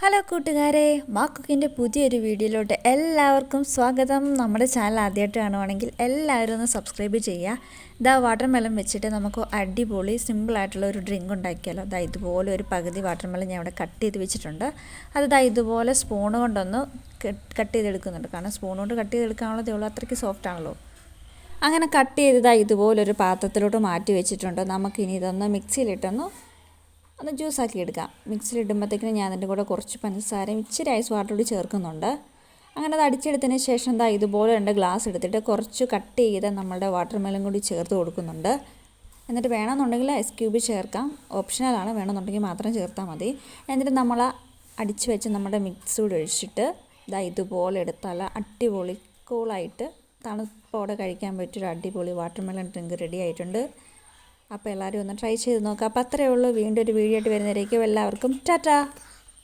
Hello കൂട്ടുകാരെ, മാ കുക്കിൻ്റെ പുതിയൊരു വീഡിയോയിലോട്ട് എല്ലാവർക്കും സ്വാഗതം. നമ്മുടെ ചാനൽ ആദ്യമായിട്ട് കാണുവാണെങ്കിൽ എല്ലാവരും ഒന്ന് സബ്സ്ക്രൈബ് ചെയ്യുക. ഇതാ വാട്ടർ മെലൺ വെച്ചിട്ട് നമുക്ക് അടിപൊളി സിമ്പിളായിട്ടുള്ള ഒരു ഡ്രിങ്ക് ഉണ്ടാക്കിയാലോ. ഇതാ ഇതുപോലെ ഒരു പകുതി വാട്ടർ മെലൺ ഞാൻ ഇവിടെ കട്ട് ചെയ്ത് വെച്ചിട്ടുണ്ട്. അത് ഇതാ ഇതുപോലെ സ്പൂൺ കൊണ്ടൊന്ന് കട്ട് ചെയ്തെടുക്കുന്നുണ്ട്. കാരണം സ്പൂൺ കൊണ്ട് കട്ട് ചെയ്തെടുക്കാനുള്ളതേ ഉള്ളൂ, അത്രയ്ക്ക് സോഫ്റ്റ് ആണല്ലോ. അങ്ങനെ കട്ട് ചെയ്തതാ ഇതുപോലൊരു പാത്രത്തിലോട്ട് മാറ്റി വെച്ചിട്ടുണ്ട്. നമുക്കിനി ഇതൊന്ന് മിക്സിയിലിട്ടൊന്ന് ജ്യൂസാക്കി എടുക്കാം. മിക്സിയിലിടുമ്പോഴത്തേക്കിന് ഞാൻ അതിൻ്റെ കൂടെ കുറച്ച് പഞ്ചസാരയും ഇച്ചിരി ഐസ് വാട്ടർ കൂടി ചേർക്കുന്നുണ്ട്. അങ്ങനെ അത് അടിച്ചെടുത്തതിന് ശേഷം എന്താ ഇതുപോലെ 2 ഗ്ലാസ് എടുത്തിട്ട് കുറച്ച് കട്ട് ചെയ്ത് നമ്മുടെ വാട്ടർ മെലൺ കൂടി ചേർത്ത് കൊടുക്കുന്നുണ്ട്. എന്നിട്ട് വേണമെന്നുണ്ടെങ്കിൽ ഐസ് ക്യൂബ് ചേർക്കാം, ഓപ്ഷണലാണ്, വേണമെന്നുണ്ടെങ്കിൽ മാത്രം ചേർത്താൽ മതി. എന്നിട്ട് നമ്മൾ അടിച്ച് വെച്ച് നമ്മുടെ മിക്സ് കൂടി ഒഴിച്ചിട്ട് ഇതാ ഇതുപോലെ എടുത്താൽ അടിപൊളി കൂളായിട്ട് തണുപ്പോടെ കഴിക്കാൻ പറ്റിയൊരു അടിപൊളി വാട്ടർ മെലൺ ഡ്രിങ്ക് റെഡി ആയിട്ടുണ്ട്. അപ്പോൾ എല്ലാവരും ഒന്ന് ട്രൈ ചെയ്ത് നോക്കാം. അപ്പോൾ അത്രയേ ഉള്ളൂ. വീണ്ടും ഒരു വീഡിയോ ആയിട്ട് വരുന്നവരേക്കും എല്ലാവർക്കും ടാറ്റാ.